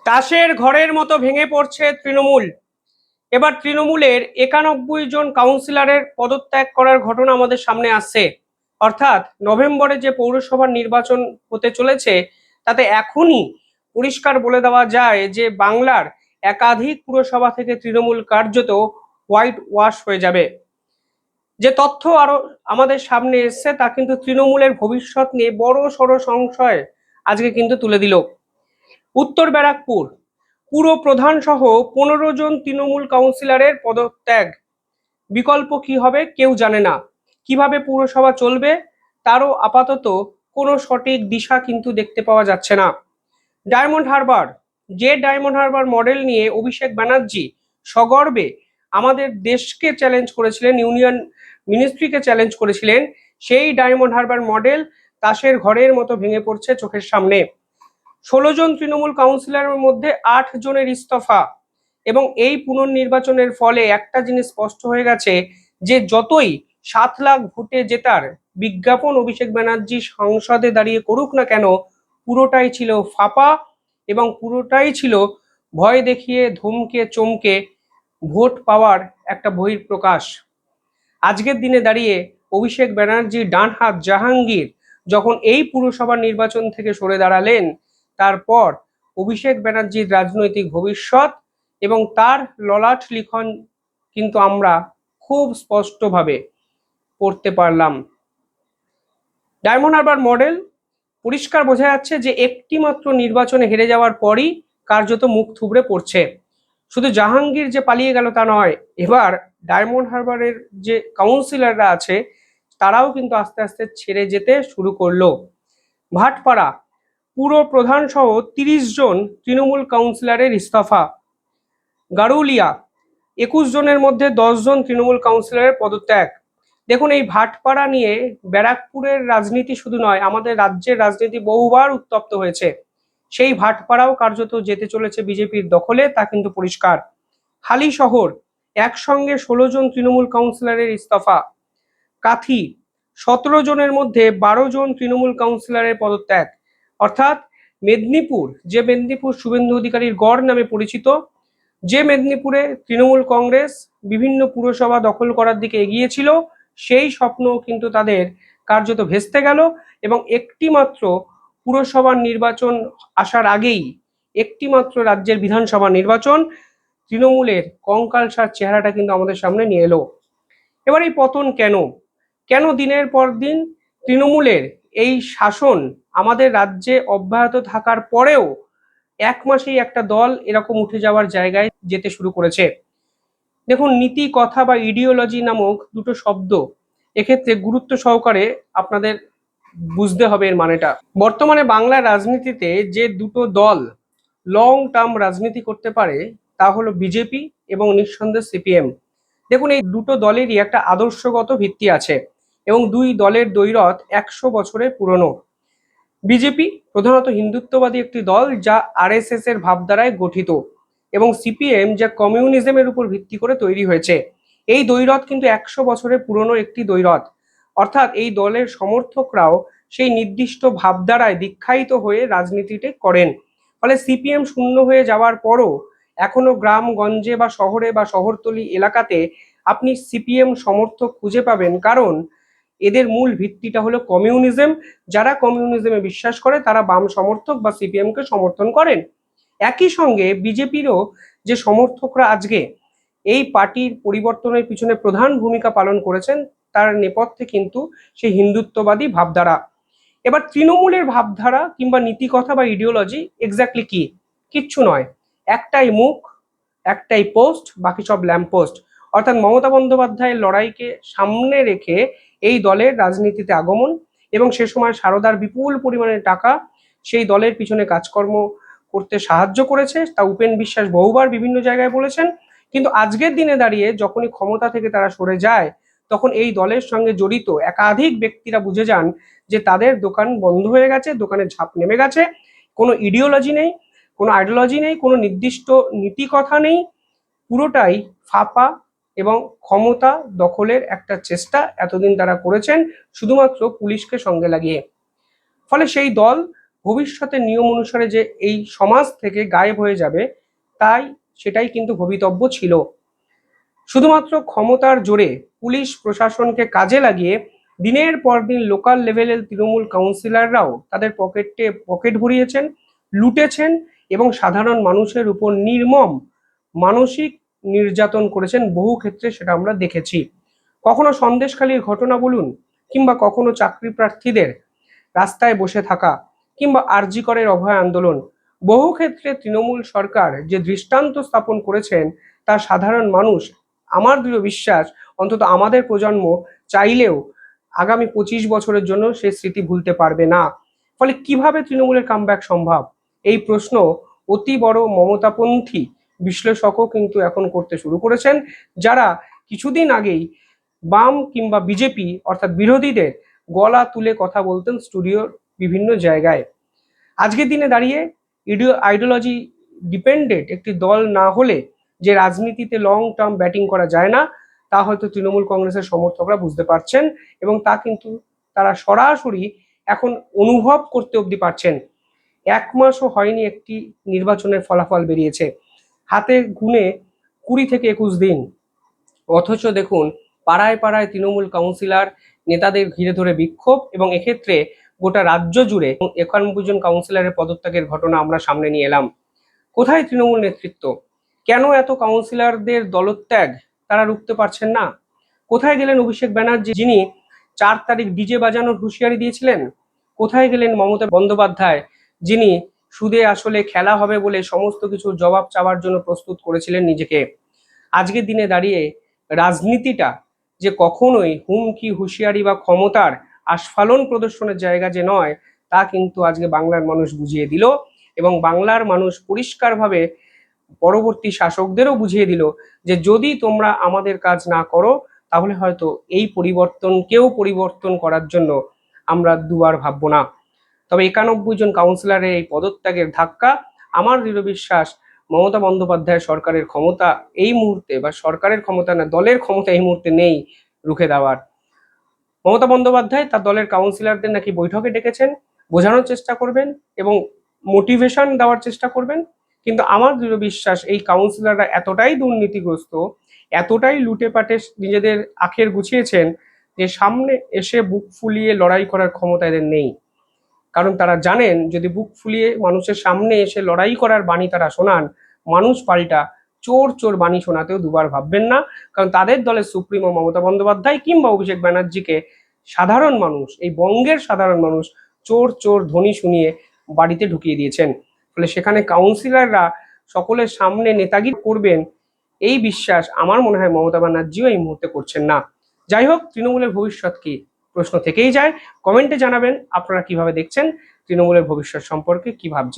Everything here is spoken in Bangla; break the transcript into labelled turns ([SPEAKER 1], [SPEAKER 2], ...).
[SPEAKER 1] তাসের ঘরের মতো ভেঙে পড়ছে তৃণমূল। এবার তৃণমূলের 91 জন কাউন্সিলরের পদত্যাগ করার ঘটনা আমাদের সামনে আসছে। অর্থাৎ নভেম্বরে যে পৌরসভার নির্বাচন হতে চলেছে তাতে এখনই পরিষ্কার বলে দেওয়া যায় যে বাংলার একাধিক পুরসভা থেকে তৃণমূল কার্যত হোয়াইট ওয়াশ হয়ে যাবে। যে তথ্য আরো আমাদের সামনে এসছে তা কিন্তু তৃণমূলের ভবিষ্যৎ নিয়ে বড় সড় সংশয় আজকে কিন্তু তুলে দিল। উত্তর ব্যারাকপুর পুরো প্রধান সহ 15 জন তৃণমূল কাউন্সিলরের পদত্যাগ। বিকল্প কি হবে কেউ জানে না। কিভাবে পুরসভা চলবে তারও আপাতত কোনো সঠিক দিশা কিন্তু দেখতে পাওয়া যাচ্ছে না। ডায়মন্ড হারবার, যে ডায়মন্ড হারবার মডেল নিয়ে অভিষেক ব্যানার্জি সগর্বে আমাদের দেশকে চ্যালেঞ্জ করেছিলেন, ইউনিয়ন মিনিস্ট্রিকে চ্যালেঞ্জ করেছিলেন, সেই ডায়মন্ড হারবার মডেল তাসের ঘরের মতো ভেঙে পড়ছে চোখের সামনে। 16 জন তৃণমূল কাউন্সিলরের মধ্যে 8 জনের ইস্তফা। এবং এই পুনর্নির্বাচনের ফলে একটা জিনিস স্পষ্ট হয়ে গেছে যে যতই 7 লাখ ভোটে জেতার বিজ্ঞাপন অভিষেক ব্যানার্জি সংসদে দাঁড়িয়ে করুক না কেন, পুরোটাই ছিল ফাঁপা এবং পুরোটাই ছিল ভয় দেখিয়ে ধমকে চমকে ভোট পাওয়ার একটা বহিঃপ্রকাশ। আজকের দিনে দাঁড়িয়ে অভিষেক ব্যানার্জির ডান হাত জাহাঙ্গীর যখন এই পুরসভার নির্বাচন থেকে সরে দাঁড়ালেন, তারপর অভিষেক ব্যানার্জির রাজনৈতিক ভবিষ্যৎ এবং তার ললাট লিখন কিন্তু আমরা খুব স্পষ্টভাবে পড়তে পারলাম। ডায়মন্ড হারবার মডেল পরিষ্কার বোঝা যাচ্ছে যে একটি মাত্র নির্বাচনে হেরে যাওয়ার পরই কার্যত মুখ থুবড়ে পড়ছে। শুধু জাহাঙ্গীর যে পালিয়ে গেল তা নয়, এবার ডায়মন্ড হারবারের যে কাউন্সিলররা আছে তারাও কিন্তু আস্তে আস্তে ছেড়ে যেতে শুরু করলো। ভাটপাড়া পুরো প্রধান সহ 30 জন তৃণমূল কাউন্সিলরের ইস্তফা। গারুলিয়া 21 জনের মধ্যে 10 জন তৃণমূল কাউন্সিলরের পদত্যাগ। দেখুন, এই ভাটপাড়া নিয়ে ব্যারাকপুরের রাজনীতি শুধু নয়, আমাদের রাজ্যের রাজনীতি বহুবার উত্তপ্ত হয়েছে। সেই ভাটপাড়াও কার্যত যেতে চলেছে বিজেপির দখলে, তা কিন্তু পরিষ্কার। হালি শহর একসঙ্গে 16 জন তৃণমূল কাউন্সিলরের ইস্তফা। কাথি 17 জনের মধ্যে 12 জন তৃণমূল কাউন্সিলরের পদত্যাগ। অর্থাৎ মেদিনীপুর, যে মেদিনীপুর শুভেন্দু অধিকারীর গড় নামে পরিচিত, যে মেদিনীপুরে তৃণমূল কংগ্রেস বিভিন্ন পুরসভা দখল করার দিকে এগিয়েছিল, সেই স্বপ্ন কিন্তু তাদের কার্যত ভেস্তে গেল। এবং একটি মাত্র পুরসভার নির্বাচন আসার আগেই একটি মাত্র রাজ্যের বিধানসভা নির্বাচন, তৃণমূলের কঙ্কালসার চেহারাটা কিন্তু আমাদের সামনে নিয়ে এলো। এবার এই পতন কেন? কেন দিনের পর দিন তৃণমূলের এই শাসন আমাদের রাজ্যে অব্যাহত থাকার পরেও 1 মাসেই একটা দল এরকম উঠে যাওয়ার জায়গায় যেতে শুরু করেছে? দেখুন, নীতি কথা বা ইডিওলজি নামক দুটো শব্দ এক্ষেত্রে গুরুত্ব সহকারে আপনাদের বুঝতে হবে এর মানেটা। বর্তমানে বাংলার রাজনীতিতে যে দুটো দল লং টার্ম রাজনীতি করতে পারে তা হলো বিজেপি এবং নিঃসন্দেহে সিপিএম। দেখুন, এই দুটো দলেরই একটা আদর্শগত ভিত্তি আছে এবং দুই দলের দ্বৈরথ 100 বছরের পুরনো। বিজেপি প্রধানত হিন্দুত্ববাদী একটি দল যা আরএসএস এর ভাবধারায় গঠিত, এবং সিপিএম যা কমিউনিজমের উপর ভিত্তি করে তৈরি হয়েছে। এই দ্বৈরথ কিন্তু 100 বছরের পুরনো একটি দ্বৈরথ। অর্থাৎ এই দলের সমর্থকরাও সেই নির্দিষ্ট ভাবধারায় দীক্ষায়িত হয়ে রাজনীতিটি করেন। ফলে সিপিএম শূন্য হয়ে যাওয়ার পরও এখনো গ্রামগঞ্জে বা শহরে বা শহরতলি এলাকাতে আপনি সিপিএম সমর্থক খুঁজে পাবেন, কারণ এদের মূল ভিত্তিটা হলো কমিউনিজম। যারা কমিউনিজমে বিশ্বাস করে তারা বাম সমর্থক বা সিপিএম কে সমর্থন করেন। একই সঙ্গে বিজেপিরও যে সমর্থকরা আজকে এই পার্টির পরিবর্তনের পিছনে প্রধান ভূমিকা পালন করেছেন, তার নেপথ্যে কিন্তু সেই হিন্দুত্ববাদী ভাবধারা। এবার তৃণমূলের ভাবধারা কিংবা নীতিকথা বা ইডিওলজি এক্স্যাক্টলি কি? কিচ্ছু নয়, একটাই মুখ, একটাই পোস্ট, বাকি সব ল্যাম্প পোস্ট। অর্থাৎ মমতা বন্দ্যোপাধ্যায়ের লড়াইকে সামনে রেখে এই দলের রাজনীতিতে আগমন, এবং সে সময় সারদার বিপুল পরিমাণে টাকা সেই দলের পিছনে কাজকর্ম করতে সাহায্য করেছে, তা উপেন বিশ্বাস বহুবার বিভিন্ন জায়গায় বলেছেন। কিন্তু আজকের দিনে দাঁড়িয়ে যখনই ক্ষমতা থেকে তারা সরে যায়, তখন এই দলের সঙ্গে জড়িত একাধিক ব্যক্তিরা বুঝে যান যে তাদের দোকান বন্ধ হয়ে গেছে, দোকানের ঝাঁপ নেমে গেছে। কোনো ইডিওলজি নেই, কোনো আইডিওলজি নেই, কোনো নির্দিষ্ট নীতি কথা নেই, পুরোটাই ফাঁপা এবং ক্ষমতা দখলের একটা চেষ্টা এতদিন তারা করেছেন শুধুমাত্র পুলিশকে সঙ্গে লাগিয়ে। ফলে সেই দল ভবিষ্যতে নিয়ম অনুসারে যে এই সমাজ থেকে গায়েব হয়ে যাবে, তাই সেটাই কিন্তু ভবিতব্য ছিল। শুধুমাত্র ক্ষমতার জোরে পুলিশ প্রশাসনকে কাজে লাগিয়ে দিনের পর দিন লোকাল লেভেলের তৃণমূল কাউন্সিলররাও তাদের পকেট ভরিয়েছেন, লুটেছেন এবং সাধারণ মানুষের উপর নির্মম মানসিক নির্যাতন করেছেন। বহু ক্ষেত্রে সেটা আমরা দেখেছি। কখনো সন্দেশখালির ঘটনা বলুন, কিংবা কখনো চাকরি প্রার্থীদের রাস্তায় বসে থাকা, কিংবা আরজি করের অভয় আন্দোলন, বহু ক্ষেত্রে তৃণমূল সরকার যে দৃষ্টান্ত স্থাপন করেছেন তা সাধারণ মানুষ, আমার দৃঢ় বিশ্বাস, অন্তত আমাদের প্রজন্ম চাইলেও আগামী 25 বছরের জন্য সেই স্মৃতি ভুলতে পারবে না। ফলে কিভাবে তৃণমূলের কামব্যাক সম্ভব, এই প্রশ্ন অতি বড় মমতাপন্থী বিশ্লেষকও কিন্তু এখন করতে শুরু করেছেন, যারা কিছুদিন আগেই বাম কিংবা বিজেপি অর্থাৎ বিরোধীদের গলা তুলে কথা বলতেন স্টুডিওর বিভিন্ন জায়গায়। আজকের দিনে দাঁড়িয়ে আইডিওলজি ডিপেন্ডেন্ট একটি দল না হলে যে রাজনীতিতে লং টার্ম ব্যাটিং করা যায় না, তা হয়তো তৃণমূল কংগ্রেসের সমর্থকরা বুঝতে পারছেন, এবং তা কিন্তু তারা সরাসরি এখন অনুভব করতে অবধি পারছেন। 1 মাসও হয়নি একটি নির্বাচনের ফলাফল বেরিয়েছে, হাতে গুনে 20 থেকে 21 দিন, অথচ দেখুন পাড়ায় পাড়ায় তৃণমূল কাউন্সিলর নেতাদের ঘিরে ধরে বিক্ষোভ, এবং এক্ষেত্রে গোটা রাজ্য জুড়ে 91 জন কাউন্সিলরের পদত্যাগের ঘটনা আমরা সামনে নিয়ে এলাম। কোথায় তৃণমূল নেতৃত্ব? কেন এত কাউন্সিলরদের দলত্যাগ তারা রুখতে পারছেন না? কোথায় গেলেন অভিষেক ব্যানার্জি, যিনি 4 তারিখ ডিজে বাজানোর হুঁশিয়ারি দিয়েছিলেন? কোথায় গেলেন মমতা বন্দ্যোপাধ্যায়, যিনি সুদে আসলে খেলা হবে বলে সমস্ত কিছুর জবাব চাওয়ার জন্য প্রস্তুত করেছিলেন নিজেকে? আজকের দিনে দাঁড়িয়ে রাজনীতিটা যে কখনোই হুমকি, হুঁশিয়ারি বা ক্ষমতার আস্ফালন প্রদর্শনের জায়গা যে নয়, তা কিন্তু আজকে বাংলার মানুষ বুঝিয়ে দিল, এবং বাংলার মানুষ পরিষ্কারভাবে পরবর্তী শাসকদেরও বুঝিয়ে দিল যে যদি তোমরা আমাদের কাজ না করো, তাহলে হয়তো এই পরিবর্তনকেও পরিবর্তন করার জন্য আমরা দুবার ভাববো না। তবে 91 জন কাউন্সিলরের এই পদত্যাগের ধাক্কা, আমার দৃঢ় বিশ্বাস মমতা বন্দ্যোপাধ্যায় সরকারের ক্ষমতা এই মুহূর্তে, বা সরকারের ক্ষমতা না, দলের ক্ষমতা এই মুহূর্তে নেই রুখে দেওয়ার। মমতা বন্দ্যোপাধ্যায় তার দলের কাউন্সিলরদের নাকি বৈঠকে ডেকেছেন, বোঝানোর চেষ্টা করবেন এবং মোটিভেশন দেওয়ার চেষ্টা করবেন, কিন্তু আমার দৃঢ় বিশ্বাস এই কাউন্সিলররা এতটাই দুর্নীতিগ্রস্ত, এতটাই লুটে পাটে নিজেদের আখের গুছিয়েছেন, যে সামনে এসে বুক ফুলিয়ে লড়াই করার ক্ষমতা এদের নেই। কারণ তারা জানেন যদি বুক ফুলিয়ে মানুষের সামনে এসে লড়াই করার বাণী তারা শোনান, মানুষ পাল্টা চোর চোর বাণী শোনাতেও দুবার ভাববেন না। কারণ তাদের দলের সুপ্রিমো মমতা বন্দ্যোপাধ্যায় কিংবা অভিষেক ব্যানার্জিকে সাধারণ মানুষ, এই বঙ্গের সাধারণ মানুষ চোর চোর ধ্বনি শুনিয়ে বাড়িতে ঢুকিয়ে দিয়েছেন। ফলে সেখানে কাউন্সিলররা সকলের সামনে নেতাগিরি করবেন, এই বিশ্বাস আমার মনে হয় মমতা ব্যানার্জিও এই মুহূর্তে করছেন না। যাই হোক, তৃণমূলের ভবিষ্যৎ কি, প্রশ্ন থেকেই যায়। কমেন্টে জানাবেন আপনারা কিভাবে দেখছেন, তৃণমূলের ভবিষ্যৎ সম্পর্কে কি ভাবছেন।